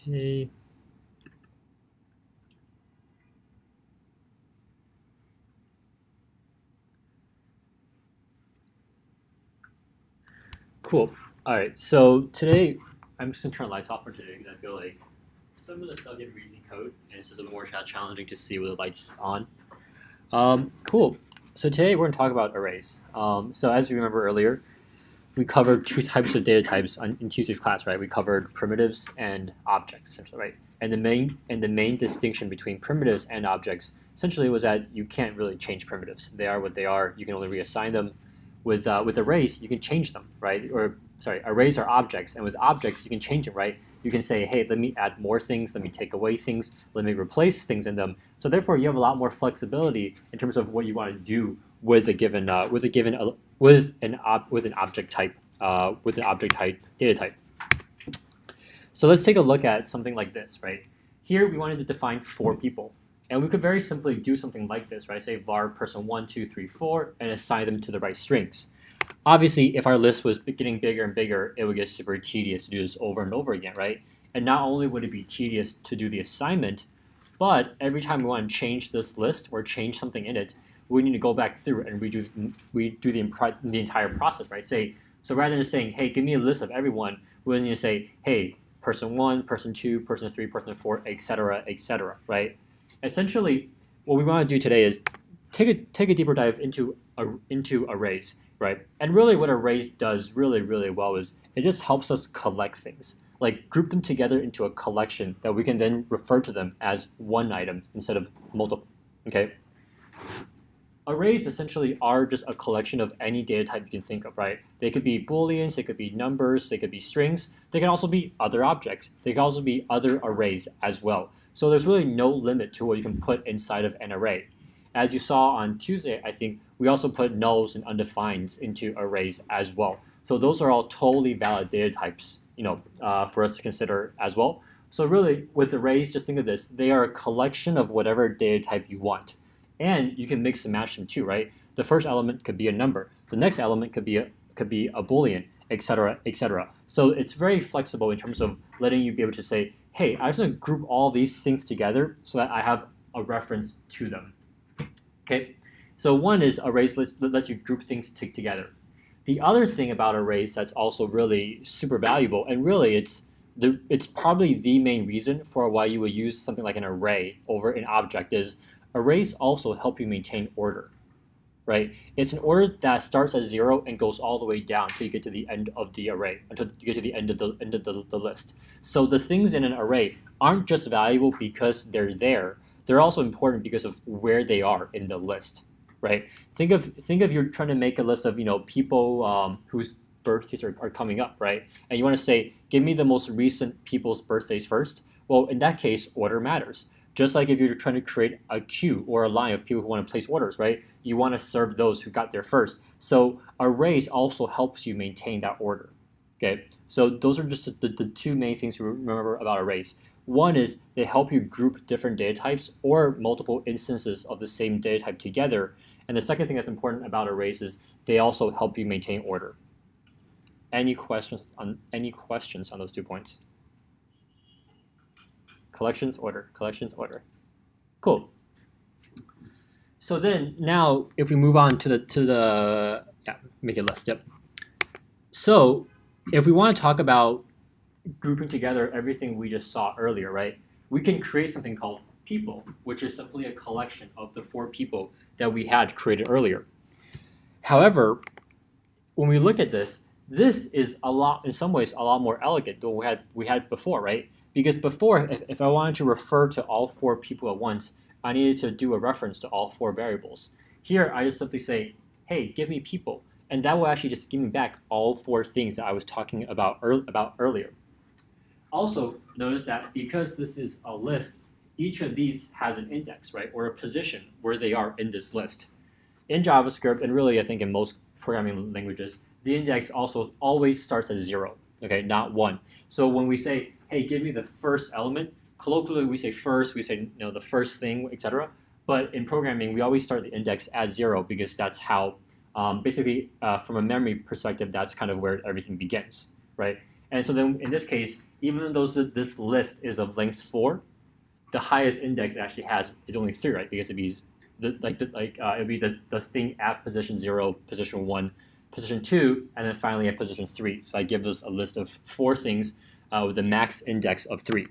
Okay. Cool. All right. So today, I'm just gonna turn lights off for today because I feel like some of the stuff you have to read in code, and it's just a bit more challenging to see with the lights on. Cool. So today we're gonna talk about arrays. So as we remember earlier, we covered two types of data types in Tuesday's class, right? We covered primitives and objects, essentially, right? And the main distinction between primitives and objects essentially was that you can't really change primitives. They are what they are. You can only reassign them. With arrays, you can change them, right? Or sorry, arrays are objects, and with objects, you can change them, right? You can say, hey, let me add more things, let me take away things, let me replace things in them. So therefore, you have a lot more flexibility in terms of what you want to do with a given with an object type data type. So let's take a look at something like this, right? Here we wanted to define 4 people. And we could very simply do something like this, right? Say var person 1, 2, 3, 4, and assign them to the right strings. Obviously, if our list was getting bigger and bigger, it would get super tedious to do this over and over again, right? And not only would it be tedious to do the assignment, but every time we want to change this list or change something in it, we need to go back through and redo the entire process, right? So rather than saying, hey, give me a list of everyone, we need to say, hey, person 1, person 2, person 3, person 4, etc., right? Essentially, what we want to do today is take a deeper dive into arrays, right? And really, what arrays does really well is it just helps us collect things, like group them together into a collection that we can then refer to them as one item instead of multiple. Okay. Arrays essentially are just a collection of any data type you can think of, right? They could be booleans, they could be numbers, they could be strings, they can also be other objects, they can also be other arrays as well. So there's really no limit to what you can put inside of an array. As you saw on Tuesday, I think we also put nulls and undefineds into arrays as well. So those are all totally valid data types, for us to consider as well. So really, with arrays, just think of this: they are a collection of whatever data type you want. And you can mix and match them too, right? The first element could be a number. The next element could be a boolean, etc., etc. So it's very flexible in terms of letting you be able to say, hey, I just want to group all these things together so that I have a reference to them. Okay. So one is arrays lets you group things together. The other thing about arrays that's also really super valuable, and really it's probably the main reason for why you would use something like an array over an object, is arrays also help you maintain order, right? It's an order that starts at 0 and goes all the way down until you get to the end of the array, until you get to the end of the list. So the things in an array aren't just valuable because they're there; they're also important because of where they are in the list, right? Think of you're trying to make a list of people whose birthdays are coming up, right? And you want to say, give me the most recent people's birthdays first. Well, in that case, order matters. Just like if you're trying to create a queue or a line of people who want to place orders, right? You want to serve those who got there first. So arrays also helps you maintain that order. Okay, so those are just the 2 main things to remember about arrays. One is they help you group different data types or multiple instances of the same data type together. And the second thing that's important about arrays is they also help you maintain order. Any questions on those 2 points? Collections, order. Cool. So then now if we move on to the make a list. Yep. So if we want to talk about grouping together everything we just saw earlier, right? We can create something called people, which is simply a collection of the 4 people that we had created earlier. However, when we look at this is in some ways a lot more elegant than we had before, right? Because before, if I wanted to refer to all 4 people at once, I needed to do a reference to all 4 variables. Here, I just simply say, hey, give me people. And that will actually just give me back all 4 things that I was talking about earlier. Also, notice that because this is a list, each of these has an index, right? Or a position where they are in this list. In JavaScript, and really I think in most programming languages, the index also always starts at 0, okay, not 1. So when we say, hey, give me the first element, colloquially we say first, we say the first thing, etc. But in programming, we always start the index at 0 because that's how, basically, from a memory perspective, that's kind of where everything begins, right? And so then in this case, even though this list is of length 4, the highest index it actually has is only 3, right? Because it'd be it'd be the thing at position 0, position 1, position 2, and then finally at position 3. So I give us a list of 4 things with a max index of 3.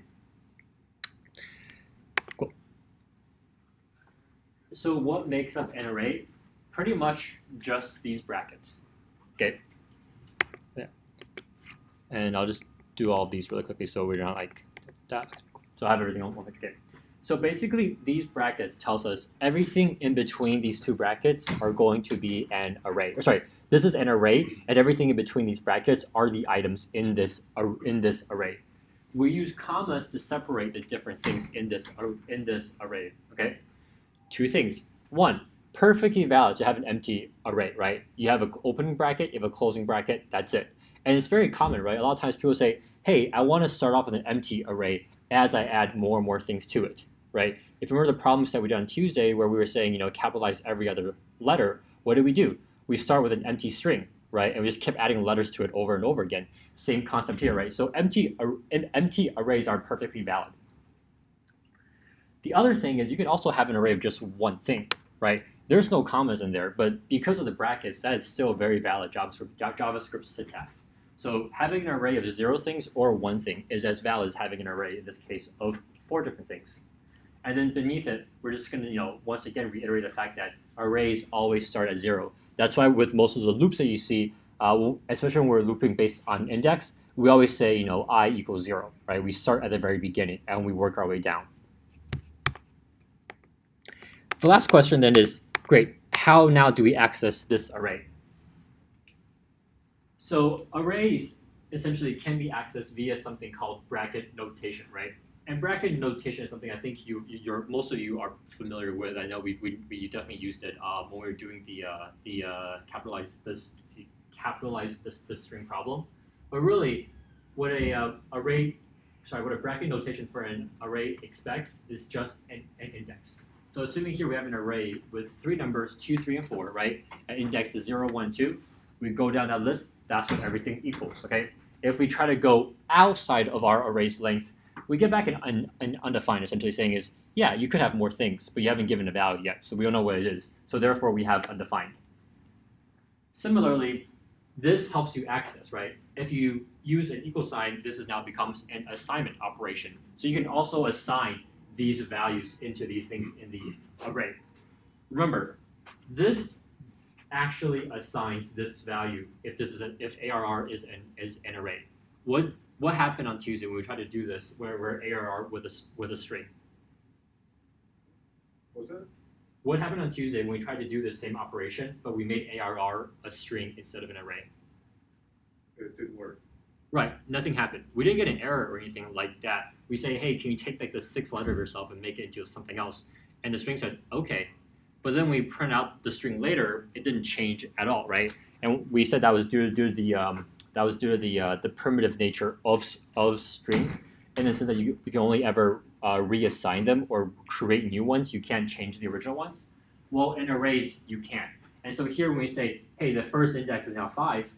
Cool. So what makes up an array? Pretty much just these brackets. Okay. Yeah. And I'll just do all of these really quickly so we're not like that. So I have everything on one page. Okay. So basically, these brackets tells us everything in between these two brackets are going to be an array. Or sorry, this is an array, and everything in between these brackets are the items in this array. We use commas to separate the different things in this array. Okay, 2 things. 1, perfectly valid to have an empty array, right? You have an opening bracket, you have a closing bracket. That's it. And it's very common, right? A lot of times people say, "Hey, I want to start off with an empty array as I add more and more things to it." Right? If you remember the problem set we did on Tuesday where we were saying, capitalize every other letter, what did we do? We start with an empty string, right? And we just kept adding letters to it over and over again. Same concept here, right? So empty arrays are perfectly valid. The other thing is you can also have an array of just one thing, right? There's no commas in there, but because of the brackets, that is still very valid JavaScript syntax. So having an array of 0 things or 1 thing is as valid as having an array, in this case, of 4 different things. And then beneath it, we're just going to, once again, reiterate the fact that arrays always start at 0. That's why with most of the loops that you see, especially when we're looping based on index, we always say, I equals 0, right? We start at the very beginning and we work our way down. The last question then is, great, how now do we access this array? So arrays essentially can be accessed via something called bracket notation, right? And bracket notation is something I think most of you are familiar with. I know we definitely used it when we were doing the capitalize the string problem. But really, what a bracket notation for an array expects is just an index. So assuming here we have an array with 3 numbers, 2, 3, and 4, right? An index is 0, 1, 2. We go down that list. That's what everything equals. Okay. If we try to go outside of our array's length, we get back an undefined, essentially saying is, yeah, you could have more things, but you haven't given a value yet, so we don't know what it is. So therefore, we have undefined. Similarly, this helps you access, right? If you use an equal sign, this now becomes an assignment operation. So you can also assign these values into these things in the array. Remember, this actually assigns this value if ARR is an array. What happened on Tuesday when we tried to do this, where we're ARR with a string? What was that? What happened on Tuesday when we tried to do the same operation, but we made ARR a string instead of an array? It didn't work. Right, nothing happened. We didn't get an error or anything like that. We say, hey, can you take like the 6th letter of yourself and make it into something else? And the string said, okay. But then we print out the string later, it didn't change at all, right? And we said that was due to the primitive nature of strings, in the sense that you can only ever reassign them or create new ones. You can't change the original ones. Well, in arrays, you can. And so here when we say, hey, the first index is now 5,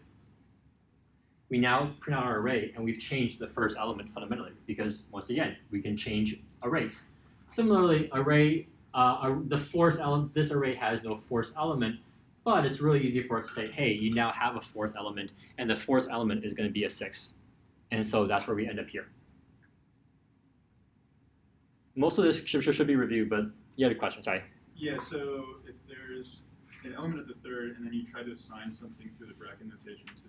we now print out our array, and we've changed the first element fundamentally, because once again, we can change arrays. Similarly, the 4th element, this array has no 4th element, but it's really easy for us to say, hey, you now have a 4th element, and the 4th element is going to be a 6. And so that's where we end up here. Most of this should be reviewed, but you had a question, sorry. Yeah, so if there's an element of the 3rd, and then you try to assign something through the bracket notation to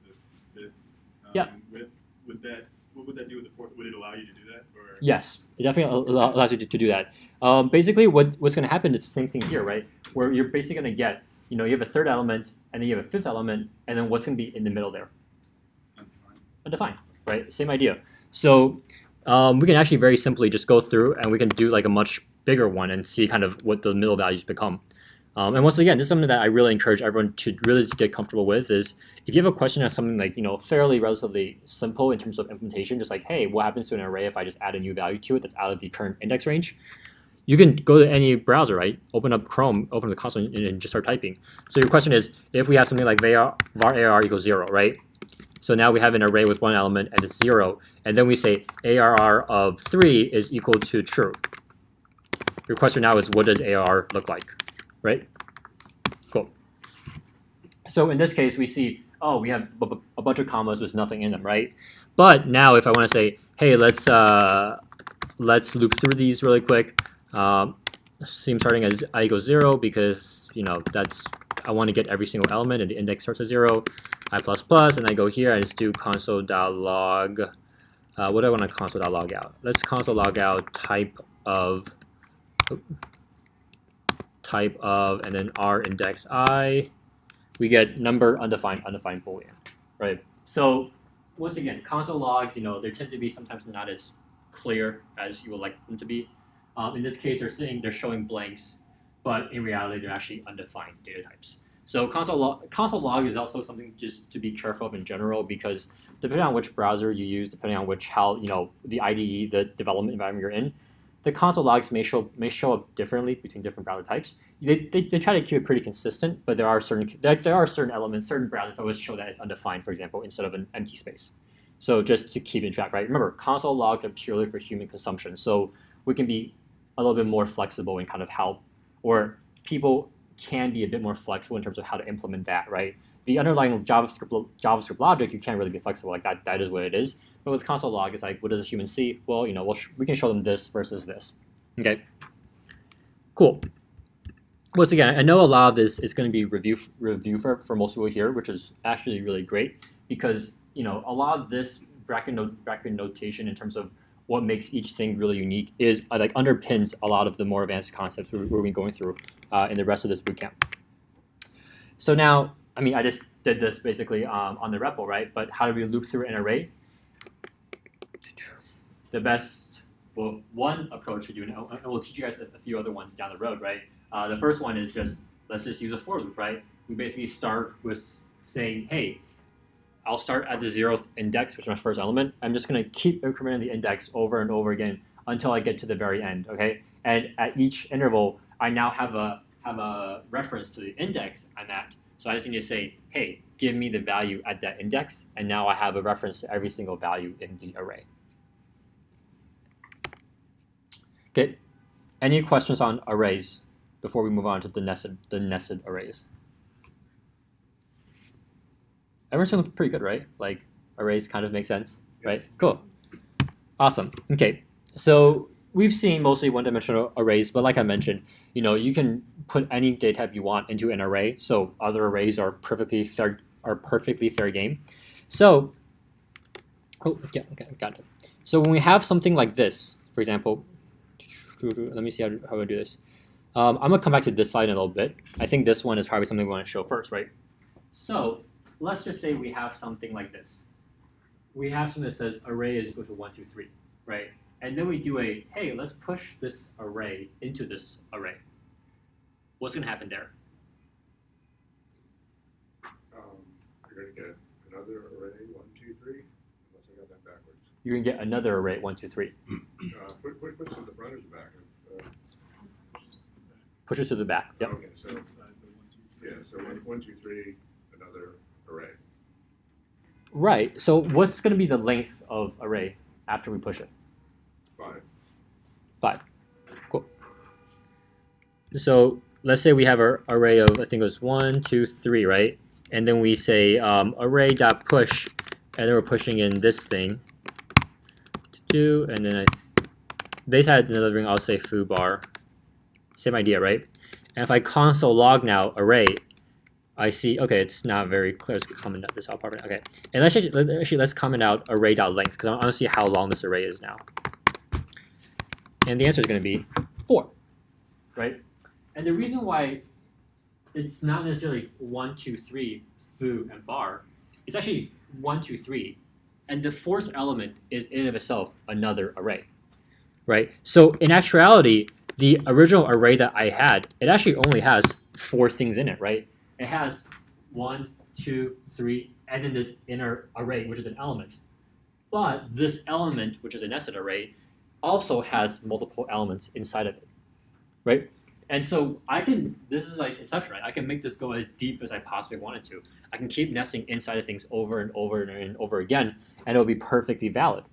the 5th, what would that do with the 4th? Would it allow you to do that? Or? Yes, it definitely allows you to do that. Basically, what's going to happen is the same thing here, right? Where you're basically going to get, you have a 3rd element, and then you have a 5th element, and then what's going to be in the middle there? Undefined, right? Same idea. So we can actually very simply just go through, and we can do like a much bigger one and see kind of what the middle values become. And once again, this is something that I really encourage everyone to really get comfortable with. Is if you have a question on something like fairly relatively simple in terms of implementation, just like, hey, what happens to an array if I just add a new value to it that's out of the current index range? You can go to any browser, right? Open up Chrome, open the console, and just start typing. So your question is, if we have something like var ARR equals 0, right? So now we have an array with one element and it's 0. And then we say ARR of 3 is equal to true. Your question now is, what does ARR look like, right? Cool. So in this case, we see, oh, we have a bunch of commas with nothing in them, right? But now if I want to say, hey, let's loop through these really quick. Assume starting as I equals 0 because, you know, I want to get every single element and the index starts at 0. I++, and I go here and just do console.log. What do I want to console.log out? Let's console.log out type of, and then r index I. We get number undefined boolean, right? So once again, console logs, you know, they tend to be sometimes not as clear as you would like them to be. In this case, they're showing blanks, but in reality, they're actually undefined data types. So console log is also something just to be careful of in general, because depending on which browser you use, depending on the IDE, the development environment you're in, the console logs may show up differently between different browser types. They try to keep it pretty consistent, but there are certain elements, certain browsers that always show that it's undefined, for example, instead of an empty space. So just to keep in track, right? Remember, console logs are purely for human consumption, so we can be a little bit more flexible in kind of how, or people can be a bit more flexible in terms of how to implement that, right? The underlying JavaScript logic, you can't really be flexible like that. That is what it is. But with console log, it's like, what does a human see? Well, you know, we can show them this versus this. Okay, cool. Once again, I know a lot of this is going to be review for most people here, which is actually really great because, you know, a lot of this bracket notation in terms of what makes each thing really unique is like underpins a lot of the more advanced concepts we're going through in the rest of this bootcamp. So now, I mean, I just did this basically on the REPL, right? But how do we loop through an array? The best, well, one approach to do, and we'll teach you guys a few other ones down the road, right? The first one is let's just use a for loop, right? We basically start with saying, hey, I'll start at the 0th index, which is my first element. I'm just going to keep incrementing the index over and over again until I get to the very end, okay? And at each interval, I now have a reference to the index I'm at. So I just need to say, hey, give me the value at that index, and now I have a reference to every single value in the array. Okay, any questions on arrays before we move on to the nested arrays? Everyone's feeling pretty good, right? Like arrays kind of make sense, right? Cool. Awesome. Okay, so we've seen mostly one-dimensional arrays, but like I mentioned, you know, you can put any data type you want into an array. So other arrays are perfectly fair game. So, oh yeah, okay, got it. So when we have something like this, for example, let me see how I do this. I'm gonna come back to this slide in a little bit. I think this one is probably something we want to show first, right? So let's just say we have something like this. We have something that says array is equal to 1, 2, 3, right? And then we do hey, let's push this array into this array. What's going to happen there? You're going to get another array, 1, 2, 3, unless I got that backwards. You're going to get another array, 1, 2, 3. Push to the front or the back? Pushes to the back, yep. Okay, so, yeah, so 1, 2, 3, another array. Right, so what's going to be the length of array after we push it? 5. 5, cool. So let's say we have an array of, I think it was 1, 2, 3, right? And then we say array.push, and then we're pushing in this thing, and then they had another ring, I'll say foobar. Same idea, right? And if I console log now array, I see, okay, it's not very clear. Let's comment out this whole part. Okay, and let's comment out array.length because I want to see how long this array is now. And the answer is going to be 4, right? And the reason why it's not necessarily 1, 2, 3 foo and bar, it's actually 1, 2, 3, and the 4th element is in and of itself another array, right? So in actuality, the original array that I had, it actually only has 4 things in it, right? It has 1, 2, 3, and then this inner array, which is an element. But this element, which is a nested array, also has multiple elements inside of it, right? And so I can, this is like Inception, right? I can make this go as deep as I possibly wanted to. I can keep nesting inside of things over and over and over again, and it'll be perfectly valid.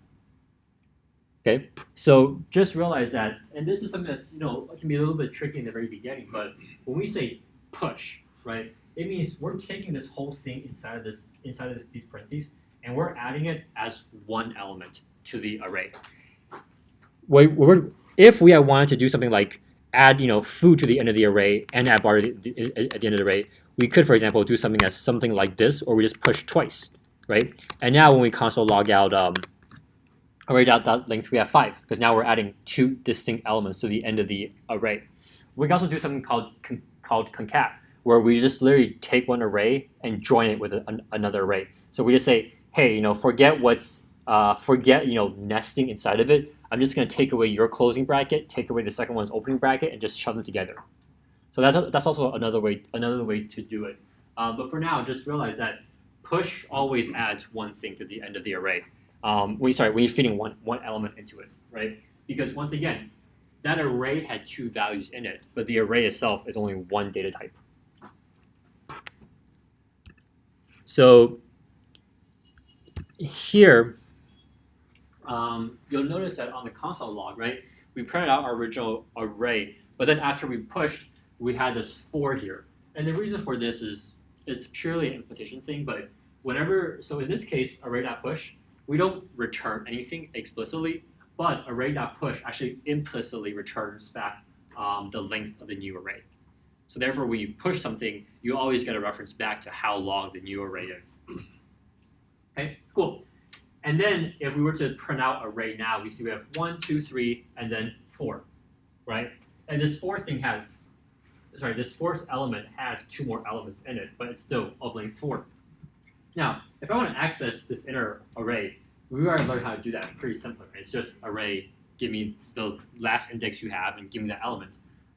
Okay, so just realize that, and this is something that's, can be a little bit tricky in the very beginning, but when we say push, right, it means we're taking this whole thing inside of these parentheses, and we're adding it as one element to the array. If we had wanted to do something like add food to the end of the array and add bar at the end of the array, we could, for example, do something like this, or we just push twice, right? And now when we console log out array.length, we have 5, because now we're adding 2 distinct elements to the end of the array. We can also do something called concat, where we just literally take one array and join it with another array. So we just say, hey, forget nesting inside of it. I'm just going to take away your closing bracket, take away the second one's opening bracket, and just shove them together. So that's also another way to do it. But for now, just realize that push always adds one thing to the end of the array. When you're feeding one element into it, right? Because once again, that array had 2 values in it, but the array itself is only one data type. So here, you'll notice that on the console log, right, we printed out our original array, but then after we pushed, we had this 4 here. And the reason for this is it's purely an implementation thing, but so in this case, array.push, we don't return anything explicitly, but array.push actually implicitly returns back the length of the new array. So therefore, when you push something, you always get a reference back to how long the new array is. Okay, cool. And then if we were to print out array now, we see we have 1, 2, 3, and then 4, right? And this fourth element has 2 more elements in it, but it's still of length 4. Now, if I want to access this inner array, we already learned how to do that pretty simply, right? It's just array, give me the last index you have, and give me that element.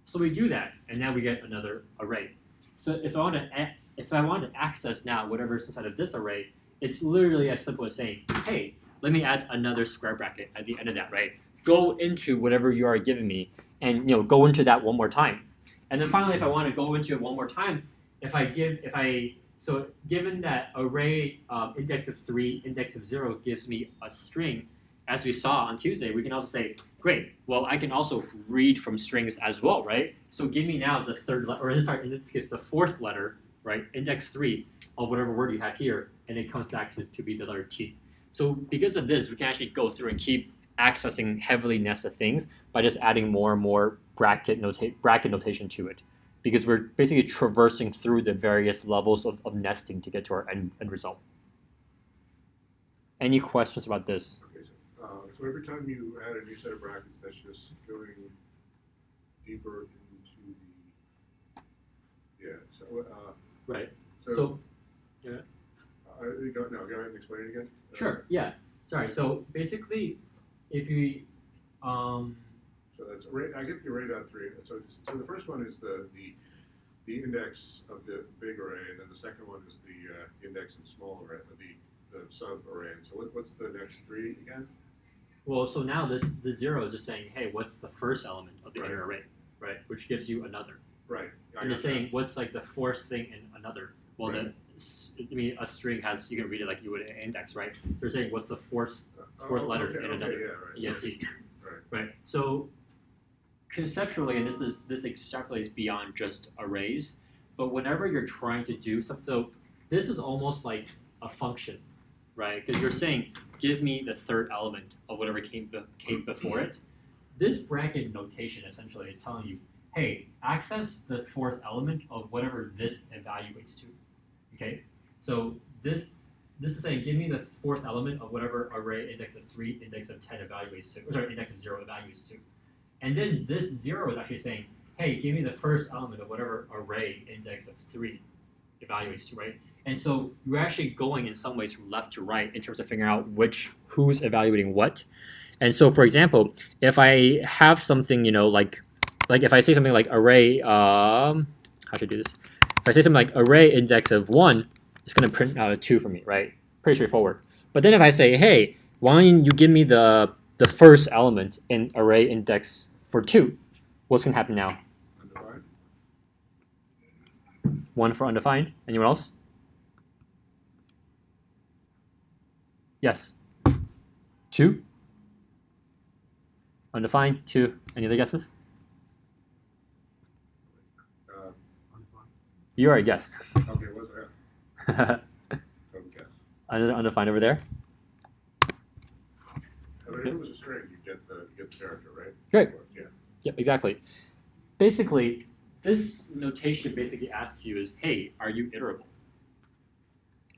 So we do that, and now we get another array. So if I want to access now whatever's inside of this array, it's literally as simple as saying, hey, let me add another square bracket at the end of that, right? Go into whatever you are giving me, and go into that one more time. And then finally, if I want to go into it one more time, so given that array index of 3, index of 0 gives me a string, as we saw on Tuesday, we can also say, great, well, I can also read from strings as well, right? So give me now the third letter, or in this case, the 4th letter, right? Index 3 of whatever word you have here, and it comes back to be the letter T. So because of this, we can actually go through and keep accessing heavily nested things by just adding more and more bracket notation to it, because we're basically traversing through the various levels of nesting to get to our end result. Any questions about this? Okay, so every time you add a new set of brackets, that's just going deeper into the, Right. So yeah. Go ahead and explain it again. Sure. Yeah. Sorry. So basically, if you So that's array. I get the array.3. So the first one is the index of the big array, and then the second one is the index of the small array, the sub array. And so what's the next 3 again? Well, so now the 0 is just saying, hey, what's the first element of the inner array, right? Which gives you another. Right. And it's saying what's like the 4th thing in another. Well, right. A string has, you can read it like you would an index, right? They're saying what's the fourth letter in another ENT. Right. So conceptually, and this extrapolates beyond just arrays, but whenever you're trying to do something, so this is almost like a function, right? Because you're saying, give me the 3rd element of whatever came before it. This bracket notation essentially is telling you, hey, access the 4th element of whatever this evaluates to. Okay, so this is saying, give me the 4th element of whatever array index of 3, index of 10 evaluates to, or sorry, index of 0 evaluates to. And then this 0 is actually saying, hey, give me the 1st element of whatever array index of 3 evaluates to, right? And so you're actually going in some ways from left to right in terms of figuring out who's evaluating what. And so, for example, if I have something, like if I say something like array, how should I do this? If I say something like array index of 1, it's going to print out a 2 for me, right? Pretty straightforward. But then if I say, hey, why don't you give me the 1st element in array index for 2, what's going to happen now? Undefined. 1 for undefined. Anyone else? Yes. 2. Undefined, 2. Any other guesses? You already guessed. Okay, what's that? Don't guess. Another undefined over there. I mean, if it was a string, you get the character, right? Great. Yeah. Yep, exactly. Basically, this notation basically asks you is, hey, are you iterable?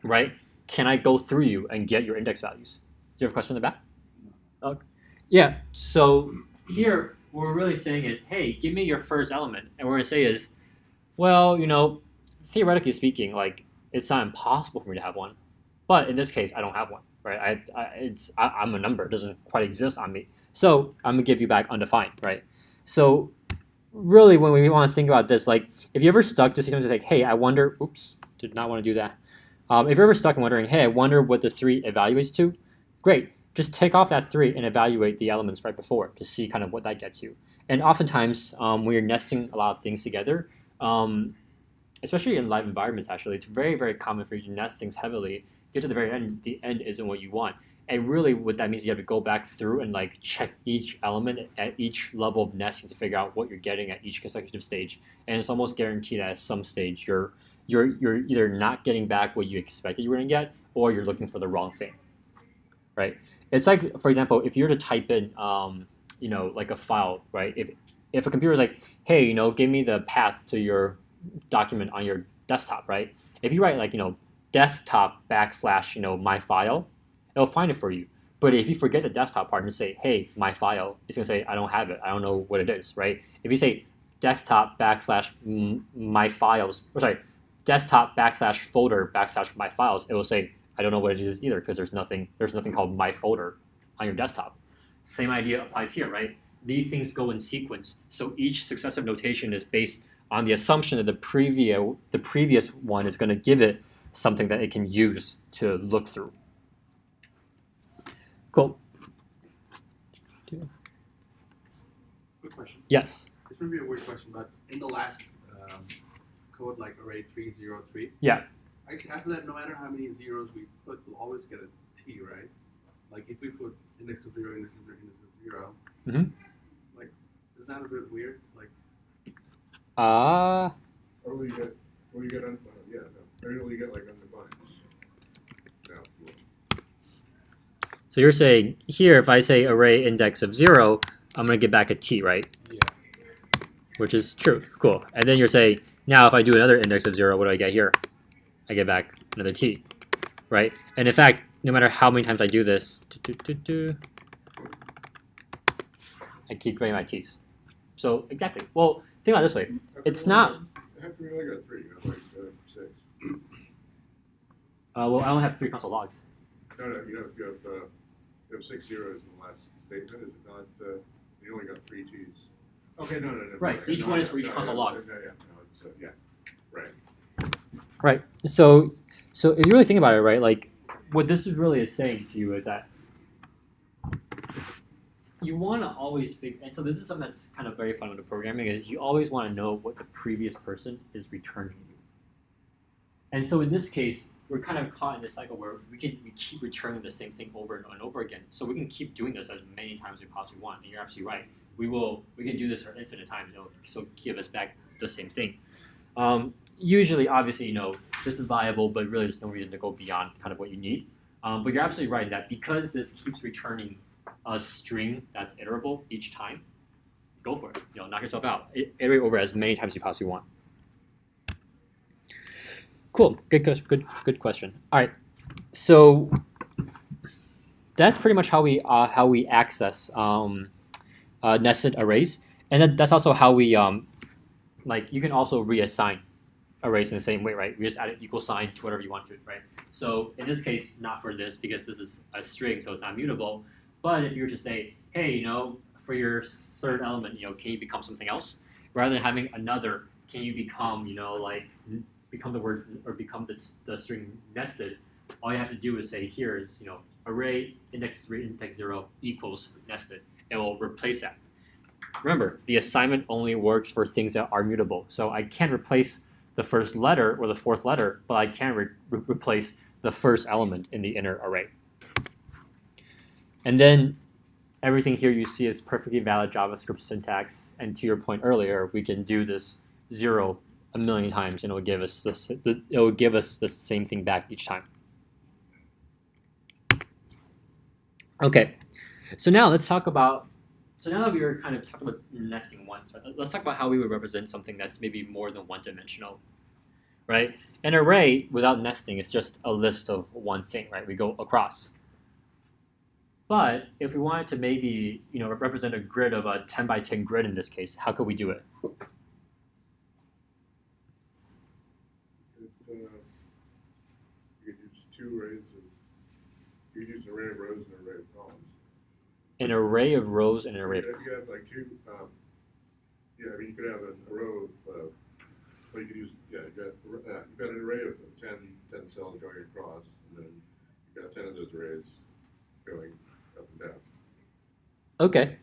Right? Can I go through you and get your index values? Do you have a question in the back? No. Okay. Yeah, so here, what we're really saying is, hey, give me your first element. And what we're going to say is, well, theoretically speaking, like, it's not impossible for me to have one. But in this case, I don't have one, right? I'm a number. It doesn't quite exist on me. So I'm going to give you back undefined, right? So really, when we want to think about this, like, if you ever stuck to something like, hey, I wonder, oops, did not want to do that. If you're ever stuck and wondering, hey, I wonder what the 3 evaluates to, great. Just take off that 3 and evaluate the elements right before to see kind of what that gets you. And oftentimes, when you're nesting a lot of things together, especially in live environments, actually, it's very, very common for you to nest things heavily. Get to the end isn't what you want. And really what that means is you have to go back through and like check each element at each level of nesting to figure out what you're getting at each consecutive stage. And it's almost guaranteed that at some stage you're either not getting back what you expected you were going to get, or you're looking for the wrong thing, right? It's like, for example, if you were to type in, like a file, right? If a computer is like, hey, give me the path to your document on your desktop, right? If you write like, desktop / my file, it'll find it for you. But if you forget the desktop part and say, hey, my file, it's going to say, I don't have it. I don't know what it is, right? If you say desktop / my files, or sorry, desktop / folder / my files, it will say, I don't know what it is either, because there's nothing called my folder on your desktop. Same idea applies here, right? These things go in sequence. So each successive notation is based on the assumption that the previous one is going to give it something that it can use to look through. Cool. Quick question. Yes. This may be a weird question, but in the last code, like array 303. Yeah. Actually, after that, no matter how many zeros we put, we'll always get a T, right? Like if we put index of 0, index of 0, index of 0. Mm-hmm. Like, is that a bit weird? Like. Or will you get? Yeah. No. Or will you get like undefined? No. So you're saying here, if I say array index of 0, I'm going to get back a T, right? Yeah. Which is true. Cool. And then you're saying, now if I do another index of 0, what do I get here? I get back another T, right? And in fact, no matter how many times I do this, I keep getting my T's. So exactly. Well, think about it this way. It's not. How come you only got 3? You have like 6. Well, I only have 3 console logs. No, you have 6 zeros in the last statement. Is it not? You only got 3 T's. Okay, no. Right. Each one is for each console log. Yeah. Right. Right. So if you really think about it, right, like what this is really is saying to you is that you want to always think, and so this is something that's kind of very fun with the programming, is you always want to know what the previous person is returning you. And so in this case, we're kind of caught in this cycle where we keep returning the same thing over and over again. So we can keep doing this as many times as we possibly want. And you're absolutely right. We can do this for infinite times. It'll still give us back the same thing. Usually, obviously, this is viable, but really there's no reason to go beyond kind of what you need. But you're absolutely right that because this keeps returning a string that's iterable each time, go for it. Knock yourself out. Iterate over as many times as you possibly want. Cool. Good question. All right. So that's pretty much how we access nested arrays, and that's also how we you can also reassign arrays in the same way, right? We just add an equal sign to whatever you want to, right? So in this case, not for this because this is a string, so it's not mutable. But if you were to say, hey, for your third element, can you become something else? Rather than having another, can you become, become the word or become the string nested? All you have to do is say here is, array index 3 index 0 equals nested. It will replace that. Remember, the assignment only works for things that are mutable. So I can't replace the first letter or the fourth letter, but I can't replace the first element in the inner array. And then everything here you see is perfectly valid JavaScript syntax. And to your point earlier, we can do this 0 a million times, and it will give us this. It will give us the same thing back each time. Okay, so now let's talk about. So now that we were kind of talking about nesting ones, right? Let's talk about how we would represent something that's maybe more than one-dimensional, right? An array without nesting is just a list of one thing, right? We go across. But if we wanted to maybe, represent a grid of a 10 by 10 grid in this case, how could we do it? You could use two arrays of. You could use an array of rows and an array of columns. An array of rows and an array of columns. You could have like two. You could have a row of. Well, you could use. You've got an array of 10 cells going across, and then you've got 10 of those arrays going up and down. Okay.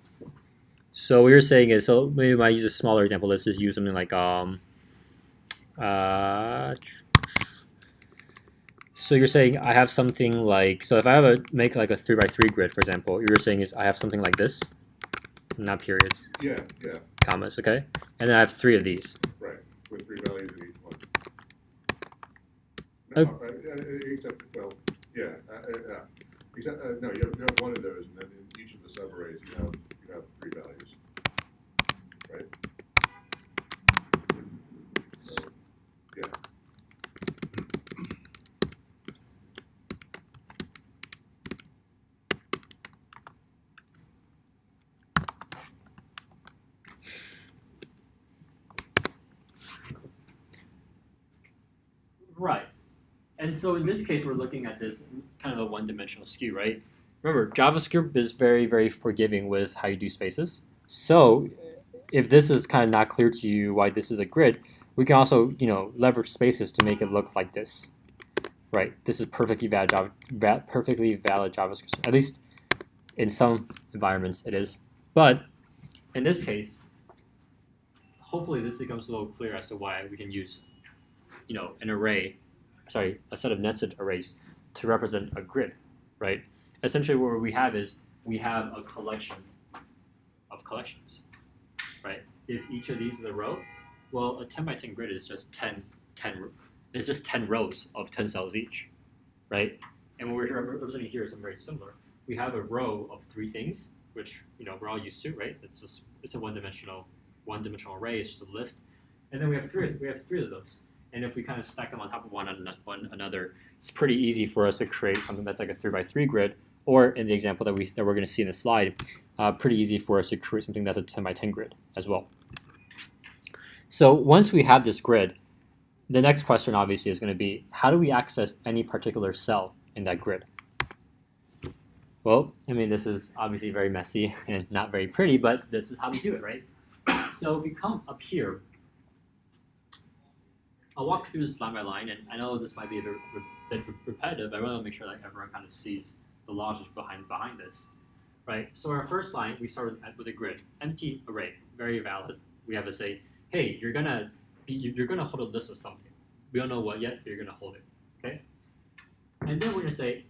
So what you're saying is, so maybe I might use a smaller example. Let's just use something like so you're saying I have something like, so if I have make like a 3 by 3 grid, for example, you're saying is I have something like this, not periods. Yeah. Commas, okay? And then I have 3 of these. Right, with 3 values in each one. Except, well, yeah. Except, no, you have one of those, and then in each of the subarrays you have 3 values. Right? So, yeah. Right. And so in this case, we're looking at this kind of a one-dimensional skew, right? Remember, JavaScript is very, very forgiving with how you do spaces. So if this is kind of not clear to you why this is a grid, we can also, leverage spaces to make it look like this, right? This is perfectly valid JavaScript. At least in some environments it is. But in this case, hopefully this becomes a little clear as to why we can use, a set of nested arrays to represent a grid, right? Essentially what we have is we have a collection of collections, right? If each of these is a row, well, a 10 by 10 grid is just 10 rows of 10 cells each, right? And what we're representing here is something very similar. We have a row of 3 things, which we're all used to, right? It's a one-dimensional array. It's just a list, and then we have 3 of those. And if we kind of stack them on top of one another, it's pretty easy for us to create something that's like a 3 by 3 grid, or in the example that we're going to see in the slide, pretty easy for us to create something that's a 10 by 10 grid as well. So once we have this grid, the next question obviously is going to be, how do we access any particular cell in that grid? Well, this is obviously very messy and not very pretty, but this is how we do it, right? So if we come up here, I'll walk through this line by line, and I know this might be a bit repetitive, but I want to make sure that everyone kind of sees the logic behind this, right? So our first line, we start with a grid, empty array, very valid. We have to say, hey, you're gonna hold a list of something. We don't know what yet, but you're gonna hold it, okay? And then we're gonna say,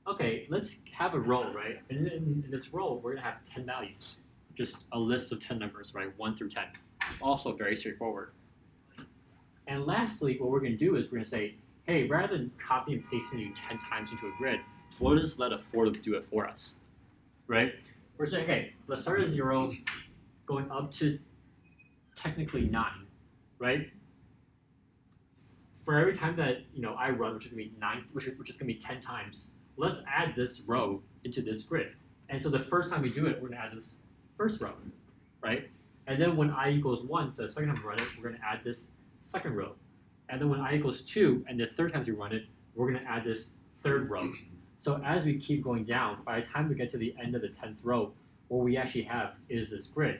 okay, let's have a row, right? And in this row, we're gonna have 10 values, just a list of 10 numbers, right? 1 through 10. Also very straightforward. And lastly, what we're going to do is we're going to say, hey, rather than copy and pasting you 10 times into a grid, we'll just let a for loop do it for us, right? We're saying, okay, let's start at 0, going up to technically 9, right? For every time that I run, which is going to be 9, which is going to be 10 times, let's add this row into this grid. And so the first time we do it, we're going to add this first row, right? And then when I equals 1, so the second time we run it, we're going to add this second row. And then when I equals 2, and the third time we run it, we're going to add this third row. So as we keep going down, by the time we get to the end of the 10th row, what we actually have is this grid.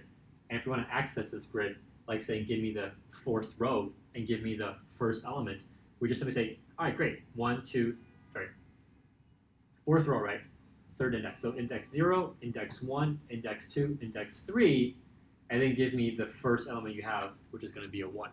And if you want to access this grid, like saying, give me the 4th row and give me the first element, we just simply say, all right, great, 4th row, right? 3rd index. So index 0, index 1, index 2, index 3, and then give me the first element you have, which is going to be a 1.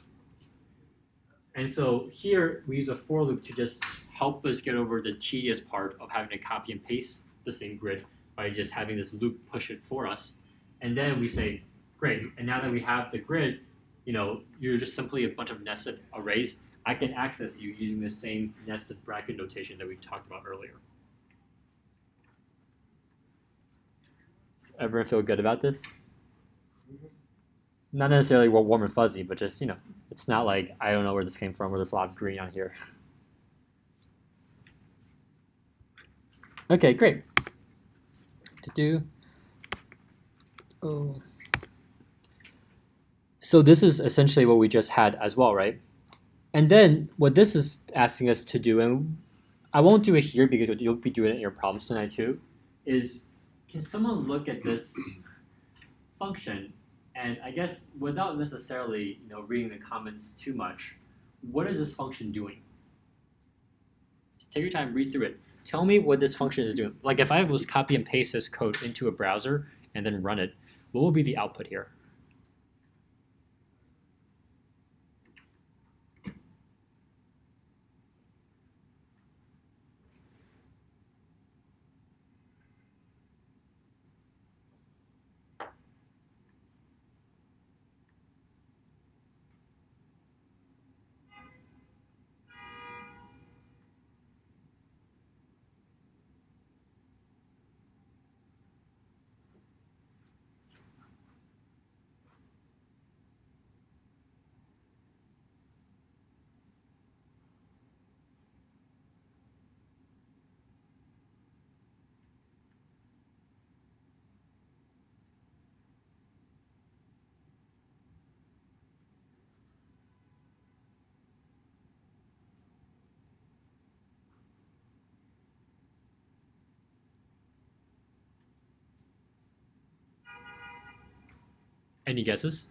And so here we use a for loop to just help us get over the tedious part of having to copy and paste the same grid by just having this loop push it for us. And then we say, great, and now that we have the grid, you're just simply a bunch of nested arrays. I can access you using the same nested bracket notation that we talked about earlier. Does everyone feel good about this? Not necessarily warm and fuzzy, but just, it's not like I don't know where this came from or there's a lot of green on here. Okay, great. Oh. So this is essentially what we just had as well, right? And then what this is asking us to do, and I won't do it here because you'll be doing it in your problems tonight too, is can someone look at this function and I guess without necessarily reading the comments too much, what is this function doing? Take your time, read through it. Tell me what this function is doing. Like if I was copy and paste this code into a browser and then run it, what will be the output here? Any guesses?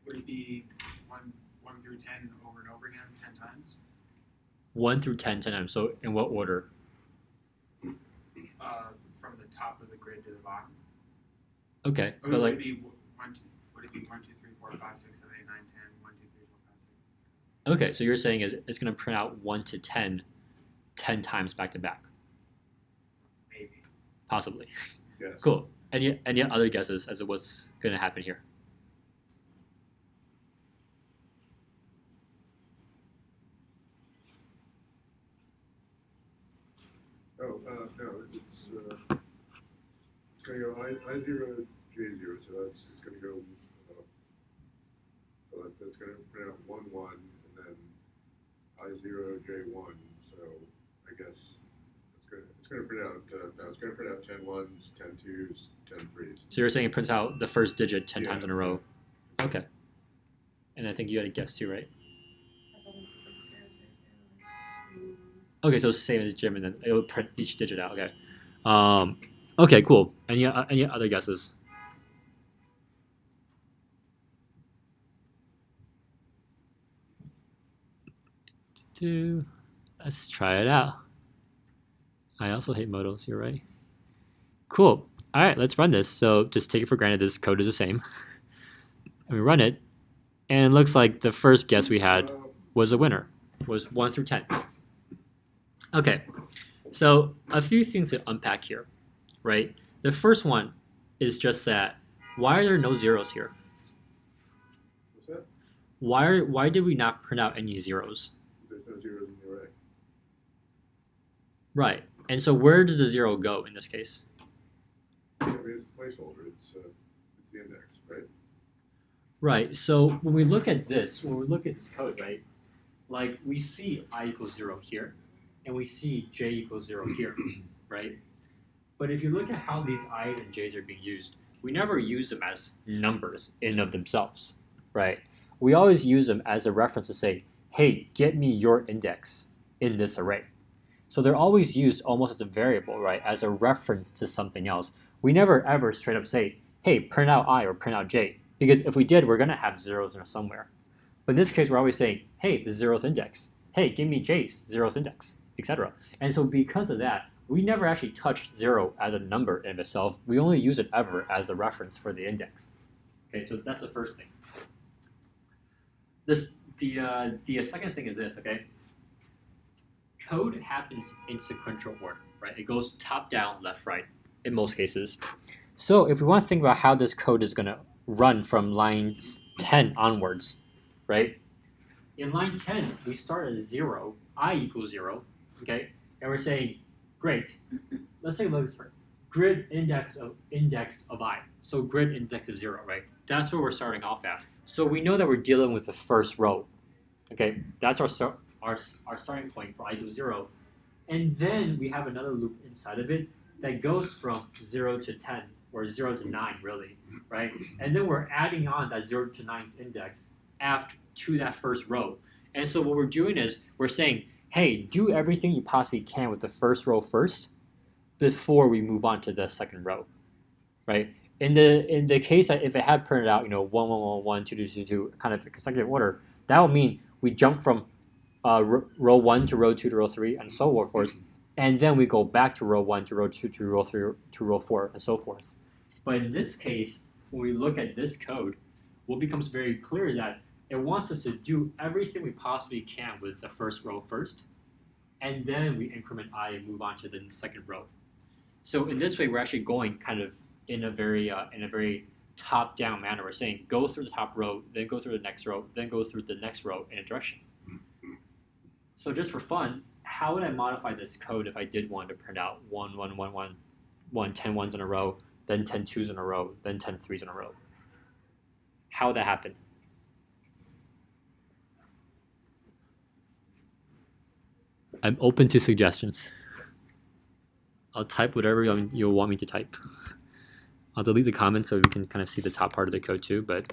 Would it be 1 through 10 over and over again 10 times? 1 through 10 times. So in what order? From the top of the grid to the bottom. Okay, Or but would like it be 1, 2, 3, 4, 5, 6, 7, 8, 9, 10, 1, 2, 3, 4, 5, 6? okay, so you're saying is it's going to print out 1 to 10 times back to back, Maybe. possibly. Yes. Cool. Any other guesses as to what's going to happen here? Oh, no, it's going to go I0, J0, so it's going to go, so that's going to print out 1, 1, and then I0, J1, so I guess it's going to print out, no, it's going to print out 10 ones, 10 twos, 10 threes. So you're saying it prints out the first digit 10 Yeah. times in a row. Okay. And I think you had a guess too, right? Okay, so same as Jim, and then it will print each digit out. Okay. Okay, cool. Any other guesses? Let's try it out. I also hate modals. You're right. Cool. All right, let's run this. So just take it for granted this code is the same. And we run it, and it looks like the first guess we had was a winner. Was 1 through 10. Okay, so a few things to unpack here, right? The first one is just that why are there no zeros here? What's that? Why did we not print out any zeros? There's no zeros in the array. Right, and so where does the zero go in this case? I mean, it's a placeholder, it's the index, right? Right, so when we look at this code, right, like we see I equals 0 here, and we see j equals 0 here, right? But if you look at how these i's and j's are being used, we never use them as numbers in and of themselves, right? We always use them as a reference to say, hey, get me your index in this array. So they're always used almost as a variable, right, as a reference to something else. We never ever straight up say, hey, print out I or print out j, because if we did, we're going to have zeros in there somewhere. But in this case, we're always saying, hey, the zeroth index. Hey, give me j's zeroth index, etc. And so because of that, we never actually touch 0 as a number in itself. We only use it ever as a reference for the index. Okay, so that's the first thing. This the second thing is this, okay? Code happens in sequential order, right? It goes top down, left, right, in most cases. So if we want to think about how this code is going to run from lines 10 onwards, right? In line 10, we start at 0, I equals 0, okay? And we're saying, great, let's take a look at this first. Grid index of I. So grid index of 0, right? That's where we're starting off at. So we know that we're dealing with the first row, okay? That's our starting point for I equals 0. And then we have another loop inside of it that goes from 0 to 10, or 0 to 9, really, right? And then we're adding on that 0 to 9 index after to that first row. And so what we're doing is we're saying, hey, do everything you possibly can with the first row first before we move on to the second row, right? In the case that if it had printed out, 1, 1, 1, 1, 2, 2, 2, 2, kind of consecutive order, that would mean we jump from row 1 to row 2 to row 3 and so forth, and then we go back to row 1 to row 2 to row 3 to row 4 and so forth. But in this case, when we look at this code, what becomes very clear is that it wants us to do everything we possibly can with the first row first, and then we increment I and move on to the second row. So in this way, we're actually going kind of in a very top-down manner. We're saying go through the top row, then go through the next row, then go through the next row in a direction. So just for fun, how would I modify this code if I did want to print out 1, 1, 1, 1, 1, 10 ones in a row, then 10 twos in a row, then 10 threes in a row? How would that happen? I'm open to suggestions. I'll type whatever you'll want me to type. I'll delete the comments so we can kind of see the top part of the code too, but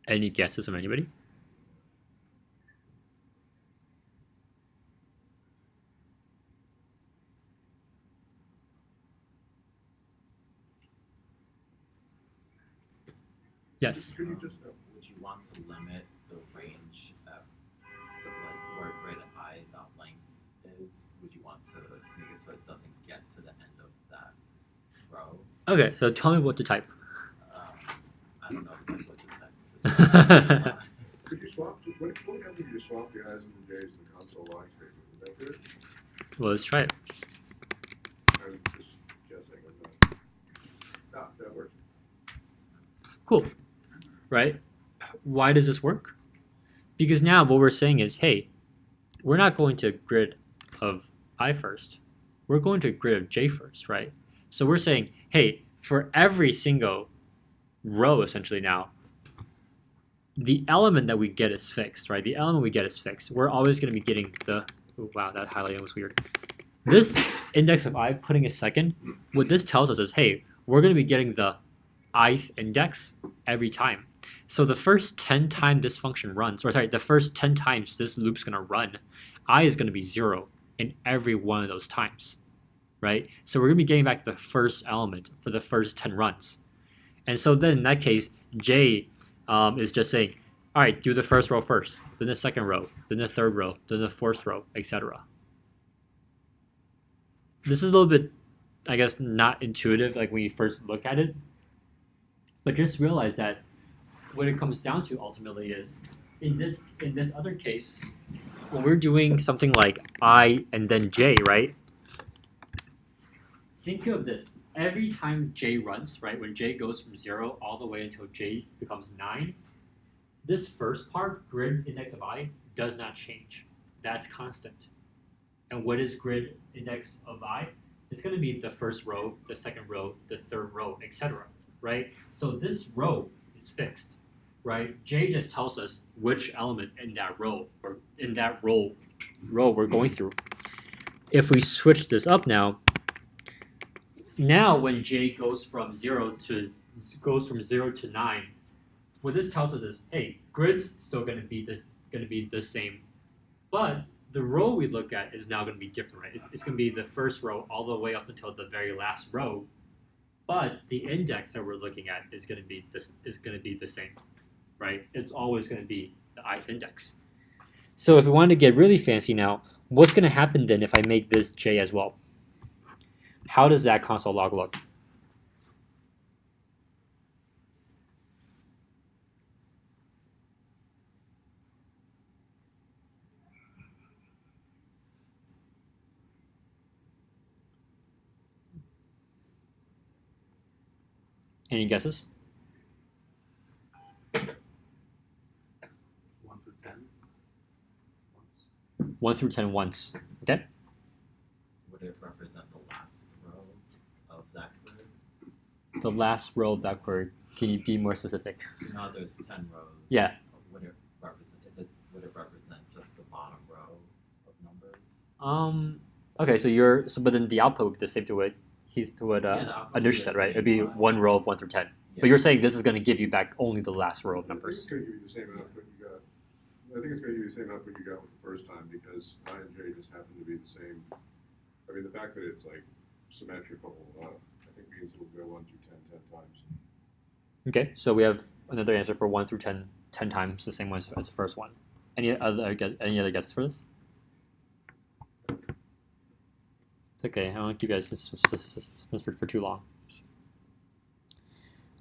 any guesses from anybody? Yes. Could you just Would you want to limit the range of like where grid I dot length is? Would you want to make it so it doesn't get to the end of that row? Okay, so tell me what to type. I don't know if what to say. could you swap? What happens if you swap the I's and the J's in the console log statement? Would that do it? Well, let's try it. I'm just guessing. That works. Cool, right? Why does this work? Because now what we're saying is, hey, we're not going to grid of I first. We're going to grid of J first, right? So we're saying, hey, for every single row, essentially now, the element that we get is fixed, right? The element we get is fixed. We're always going to be getting the, oh, wow, that highlighting was weird. This index of I, putting a second, what this tells us is, hey, we're going to be getting the ith index every time. So the first 10 times this function runs, or sorry, the first 10 times this loop's going to run, I is going to be 0 in every one of those times, right? So we're going to be getting back the first element for the first 10 runs. And so then in that case, J is just saying, all right, do the first row first, then the second row, then the third row, then the fourth row, etc. This is a little bit, I guess, not intuitive like when you first look at it, but just realize that what it comes down to ultimately is, in this other case, when we're doing something like I and then J, right? Think of this. Every time J runs, right, when J goes from 0 all the way until J becomes 9, this first part, grid index of I, does not change. That's constant. And what is grid index of I? It's going to be the first row, the second row, the third row, etc. Right? So this row is fixed, right? J just tells us which element in that row or in that row we're going through. If we switch this up now when J goes from 0 to 9, what this tells us is, hey, grid's still going to be the same, but the row we look at is now going to be different, right? It's going to be the first row all the way up until the very last row, but the index that we're looking at is going to be the same, right? It's always going to be the ith index. So if we want to get really fancy now, what's going to happen then if I make this j as well? How does that console log look? Any guesses? 1 through 10. 1 through 10 once. Okay? Would it represent the last row of that grid? The last row of that query. Can you be more specific? Now there's 10 rows. Yeah. Would it represent? Would it represent just the bottom row of numbers? Okay, so but then the output would be the same to what the output would be Anusha the said, right? It'd same, be but- one row of 1 through 10. Yeah. But you're saying this is going to give you back only the last row of I think it's numbers. going to give you the same output you got. I think it's going to give you the same output you got with the first time because I and J just happen to be the same. I mean, the fact that it's like symmetrical, I think means it'll go 1 through 10 times. Okay, so we have another answer for 1 through 10 times the same one as the first one. Any other guesses for this? It's okay. I won't give you guys this for too long.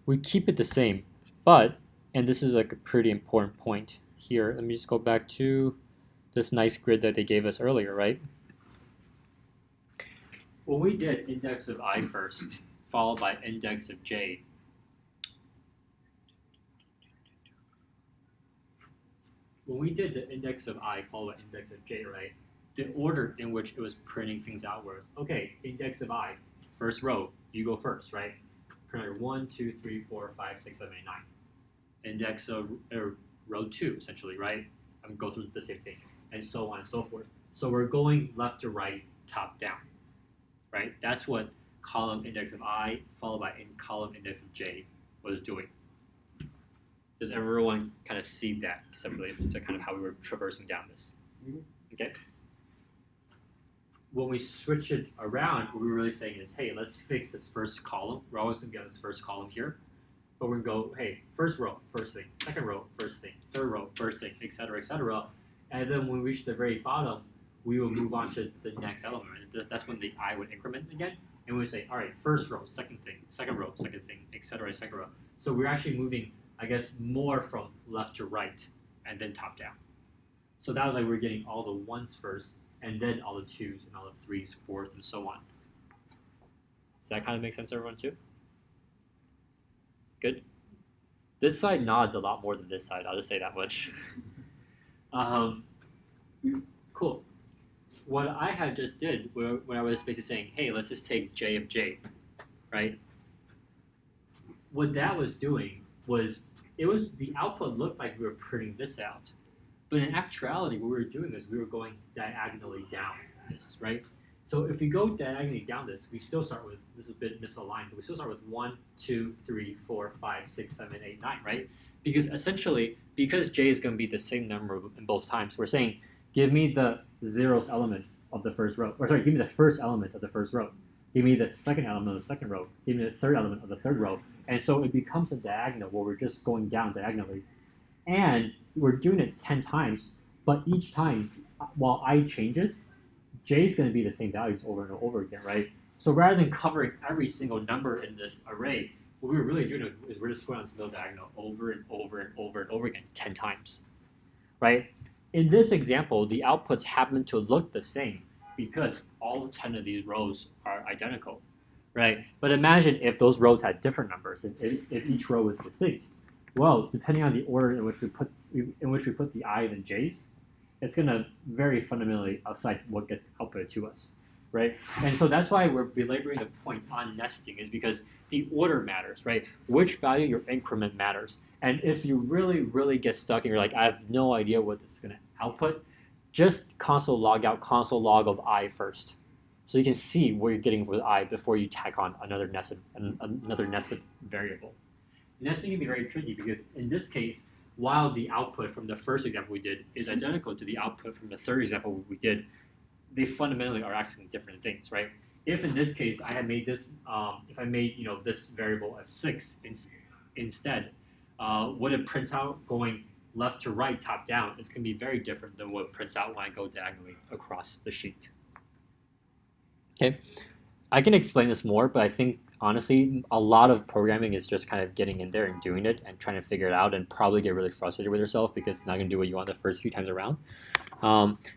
We keep it the same, but, and this is like a pretty important point here. Let me just go back to this nice grid that they gave us earlier, right? When we did index of I first, followed by index of j, when we did the index of I followed by index of j, right, the order in which it was printing things out was, okay, index of I, first row, you go first, right? Print 1, 2, 3, 4, 5, 6, 7, 8, 9. Index of row 2, essentially, right? I'm going to go through the same thing, and so on and so forth. So we're going left to right, top down, right? That's what column index of I followed by column index of j was doing. Does everyone kind of see that conceptually as to kind of how we were traversing down this? Mhm. Okay. When we switch it around, what we're really saying is, hey, let's fix this first column. We're always going to get this first column here. But we're going to go, hey, first row, first thing, second row, first thing, third row, first thing, et cetera, et cetera. And then when we reach the very bottom, we will move on to the next element. That's when the I would increment again. And we would say, all right, first row, second thing, second row, second thing, et cetera, et cetera. So we're actually moving, I guess, more from left to right and then top down. So that was like we're getting all the ones first, and then all the twos and all the threes, fourth, and so on. Does that kind of make sense to everyone too? Good. This side nods a lot more than this side. I'll just say that much. Cool. What I had just did when I was basically saying, hey, let's just take j of j, right? What that was doing was the output looked like we were printing this out. But in actuality, what we were doing is we were going diagonally down this, right? So if we go diagonally down this, we still start with, this is a bit misaligned, but we still start with 1, 2, 3, 4, 5, 6, 7, 8, 9, right? Because essentially, because j is going to be the same number in both times, we're saying, give me the 0th element of the first row, or sorry, give me the first element of the first row. Give me the second element of the second row. Give me the third element of the third row. And so it becomes a diagonal where we're just going down diagonally. And we're doing it 10 times, but each time, while I changes, j is going to be the same values over and over again, right? So rather than covering every single number in this array, what we're really doing is we're just going on this middle diagonal over and over and over and over again 10 times, right? In this example, the outputs happen to look the same because all 10 of these rows are identical, right? But imagine if those rows had different numbers, if each row was distinct. Well, depending on the order in which we put the i's and j's, it's going to very fundamentally affect what gets output to us, right? And so that's why we're belaboring the point on nesting, is because the order matters, right? Which value your increment matters. And if you really, really get stuck and you're like, I have no idea what this is going to output, just console log out console log of I first. So you can see what you're getting with I before you tack on another nested variable. Nesting can be very tricky because in this case, while the output from the first example we did is identical to the output from the third example we did, they fundamentally are asking different things, right? if in this case I had made this, if I made this variable as 6 instead, what it prints out going left to right, top down, is going to be very different than what prints out when I go diagonally across the sheet. Okay, I can explain this more, but I think honestly a lot of programming is just kind of getting in there and doing it and trying to figure it out, and probably get really frustrated with yourself because it's not going to do what you want the first few times around.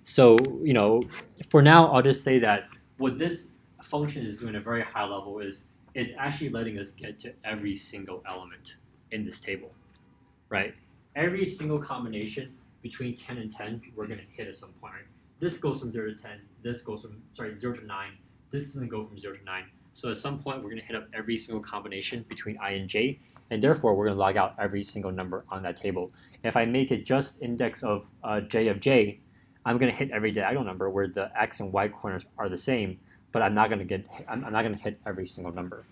So for now I'll just say that what this function is doing at a very high level is it's actually letting us get to every single element in this table, right? Every single combination between 10 and 10 we're going to hit at some point, right? This goes from 0 to 10, this goes from 0 to 9, this doesn't go from 0 to 9. So at some point we're going to hit up every single combination between I and j, and therefore we're going to log out every single number on that table. If I make it just index of j of j, I'm going to hit every diagonal number where the x and y corners are the same, but I'm not going to hit every single number.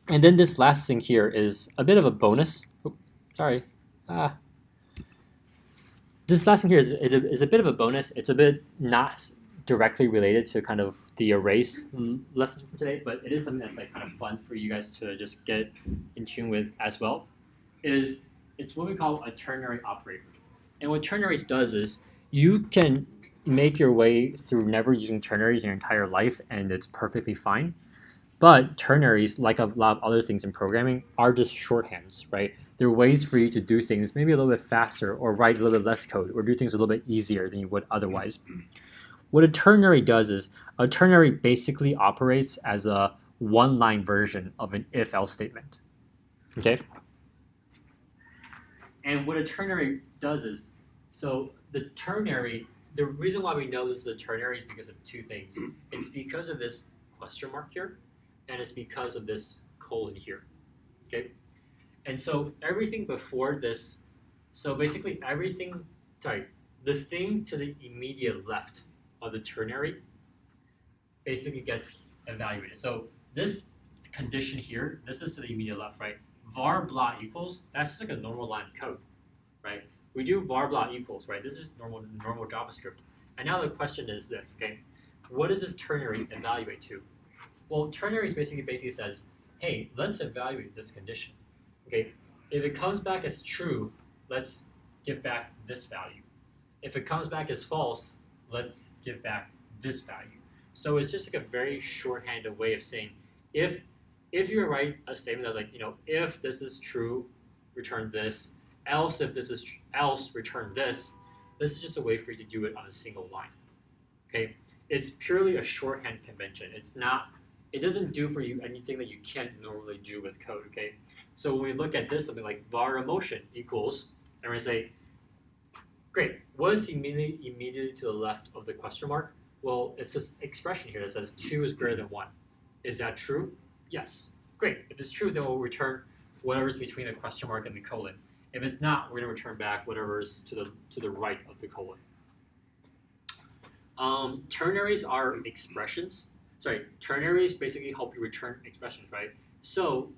And then this last thing here is a bit of a bonus. Oops, sorry. This last thing here is a bit of a bonus. It's a bit not directly related to kind of the arrays lessons for today, but it is something that's like kind of fun for you guys to just get in tune with as well. It's what we call a ternary operator. And what ternaries does is you can make your way through never using ternaries in your entire life, and it's perfectly fine. But ternaries, like a lot of other things in programming, are just shorthands, right? They're ways for you to do things maybe a little bit faster, or write a little bit less code, or do things a little bit easier than you would otherwise. What a ternary does is a ternary basically operates as a one-line version of an if-else statement. Okay? And what a ternary does is, so the ternary, the reason why we know this is a ternary is because of two things. It's because of this question mark here, and it's because of this colon here. Okay? And so everything before this, so basically everything, the thing to the immediate left of the ternary basically gets evaluated. So this condition here, this is to the immediate left, right? Var blah equals, that's just like a normal line of code, right? We do var blah equals, right? This is normal JavaScript. And now the question is this, okay? What does this ternary evaluate to? Well, ternary basically says, hey, let's evaluate this condition. Okay, if it comes back as true, let's give back this value. If it comes back as false, let's give back this value. So it's just like a very shorthanded way of saying, if you write a statement that's like, if this is true, return this. Else, if this is else, return this. This is just a way for you to do it on a single line. Okay, it's purely a shorthand convention. It doesn't do for you anything that you can't normally do with code. Okay, so when we look at this, something like var emotion equals, and we're gonna say, great, what is immediately to the left of the question mark? Well, it's this expression here that says 2 is greater than 1. Is that true? Yes. Great. If it's true, then we'll return whatever's between the question mark and the colon. If it's not, we're going to return back whatever is to the right of the colon. Ternaries are expressions. Ternaries basically help you return expressions, right? So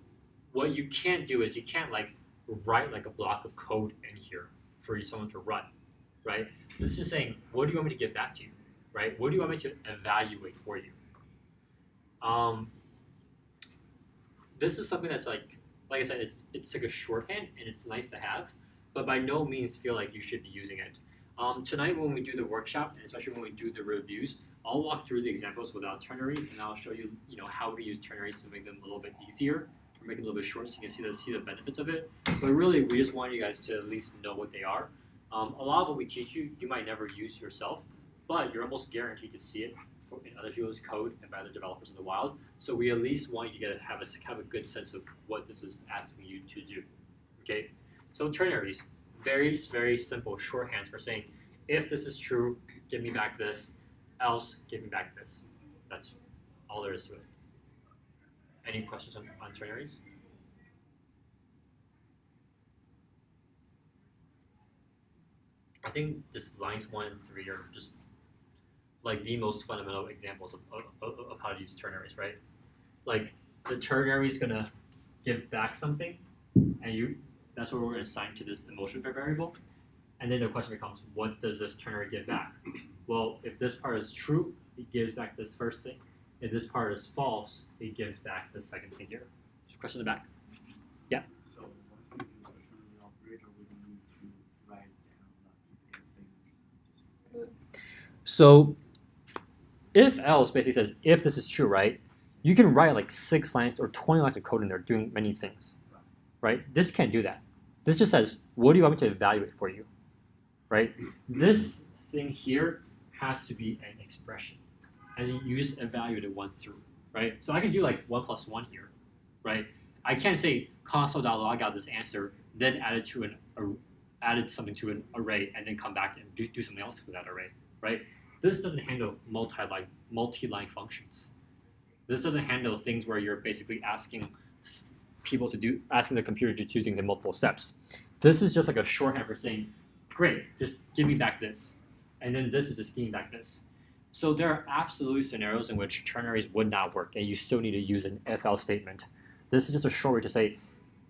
what you can't do is you can't write like a block of code in here for someone to run, right? This is saying, what do you want me to get back to you, right? What do you want me to evaluate for you? This is something that's like I said, it's like a shorthand and it's nice to have, but by no means feel like you should be using it. Tonight when we do the workshop, and especially when we do the reviews, I'll walk through the examples without ternaries, and I'll show you, how we use ternaries to make them a little bit easier, or make them a little bit shorter, so you can see the benefits of it. But really, we just want you guys to at least know what they are. A lot of what we teach you, you might never use yourself, but you're almost guaranteed to see it in other people's code and by other developers in the wild. So we at least want you to have a good sense of what this is asking you to do. Okay, so ternaries, very, very simple shorthands for saying, if this is true, give me back this, else give me back this. That's all there is to it. Any questions on ternaries? I think just lines 1 and 3 are just like the most fundamental examples of how to use ternaries, right? Like the ternary is gonna give back something, and that's what we're gonna assign to this emotion variable. And then the question becomes, what does this ternary give back? Well, if this part is true, it gives back this first thing. If this part is false, it gives back the second thing here. Question in the back. So once we do the ternary operator, we don't need to write down the if statement. So if else basically says if this is true, right? You can write like 6 lines or 20 lines of code in there doing many things, right? This can't do that. This just says, what do you want me to evaluate for you, right? This thing here has to be an expression, as you just evaluate it 1 through, right? So I can do like 1 plus 1 here, right? I can't say console.log out this answer, then added something to an array, and then come back and do something else with that array, right? This doesn't handle multi-line functions. This doesn't handle things where you're basically asking the computer to do things in multiple steps. This is just like a shorthand for saying, great, just give me back this. And then this is just giving back this. So there are absolutely scenarios in which ternaries would not work, and you still need to use an if-else statement. This is just a short way to say,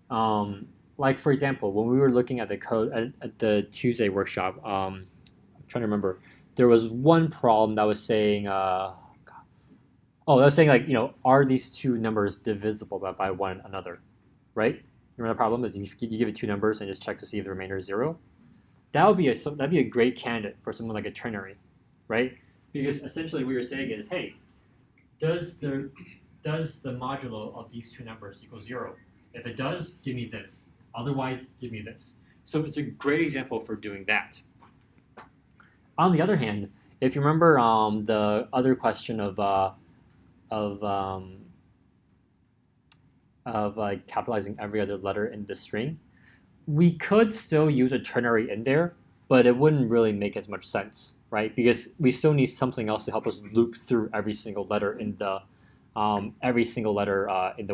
like for example, when we were looking at the code at the Tuesday workshop, I'm trying to remember, there was one problem that was saying, that was saying like, are these two numbers divisible by one another, right? Remember the problem is you give it 2 numbers and just check to see if the remainder is 0. That'd be a great candidate for something like a ternary, right? Because essentially what you're saying is, hey, does the modulo of these 2 numbers equal 0? If it does, give me this. Otherwise, give me this. So it's a great example for doing that. On the other hand, if you remember the other question of like capitalizing every other letter in the string, we could still use a ternary in there, but it wouldn't really make as much sense, right? Because we still need something else to help us loop through every single letter in the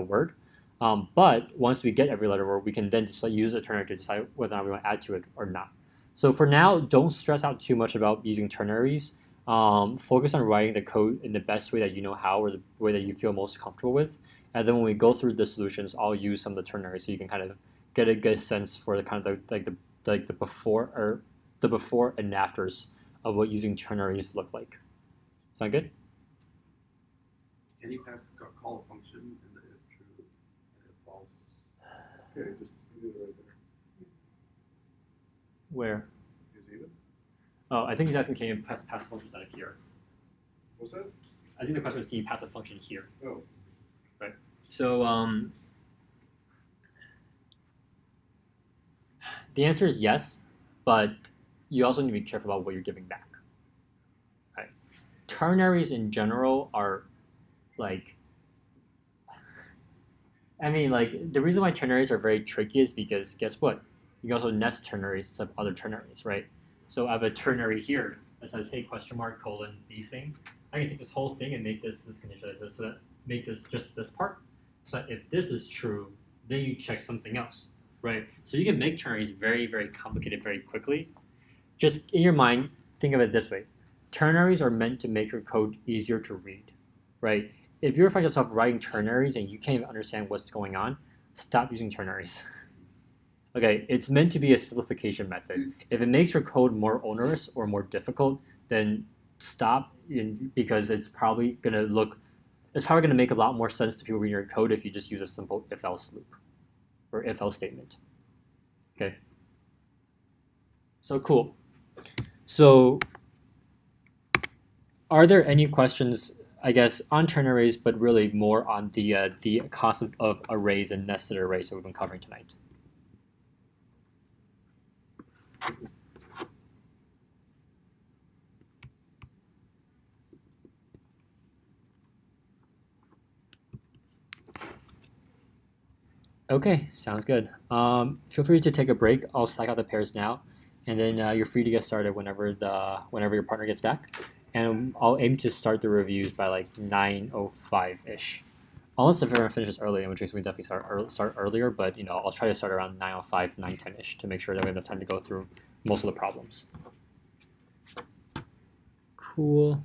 word. But once we get every letter word, we can then just use a ternary to decide whether or not we want to add to it or not. So for now, don't stress out too much about using ternaries. Focus on writing the code in the best way that you know how, or the way that you feel most comfortable with. And then when we go through the solutions, I'll use some of the ternaries so you can kind of get a good sense for the kind of the before and afters of what using ternaries look like. Sound good? Can you pass the call function in the if true and if false? Okay, just do it right there. Where? Is even? Oh, I think he's asking, can you pass functions out of here? What's that? I think the question is, can you pass a function here? Oh. Right. So the answer is yes, but you also need to be careful about what you're giving back. Right. Ternaries in general are like, the reason why ternaries are very tricky is because guess what? You can also nest ternaries instead of other ternaries, right? So I have a ternary here that says, hey, question mark, colon, these thing. I can take this whole thing and make this condition, so that make this just this part. So that if this is true, then you check something else, right? So you can make ternaries very, very complicated very quickly. Just in your mind, think of it this way. Ternaries are meant to make your code easier to read, right? If you find yourself writing ternaries and you can't even understand what's going on, stop using ternaries. Okay, it's meant to be a simplification method. If it makes your code more onerous or more difficult, then stop, because it's probably gonna make a lot more sense to people reading your code if you just use a simple if-else loop or if-else statement. Okay. So cool. So are there any questions, I guess, on ternaries, but really more on the concept of arrays and nested arrays that we've been covering tonight? Okay, sounds good. Feel free to take a break. I'll slack out the pairs now, and then you're free to get started whenever your partner gets back. And I'll aim to start the reviews by like 9:05-ish. Unless if everyone finishes early, in which case we definitely start earlier, but I'll try to start around 9:05, 9:10-ish to make sure that we have enough time to go through most of the problems. Cool.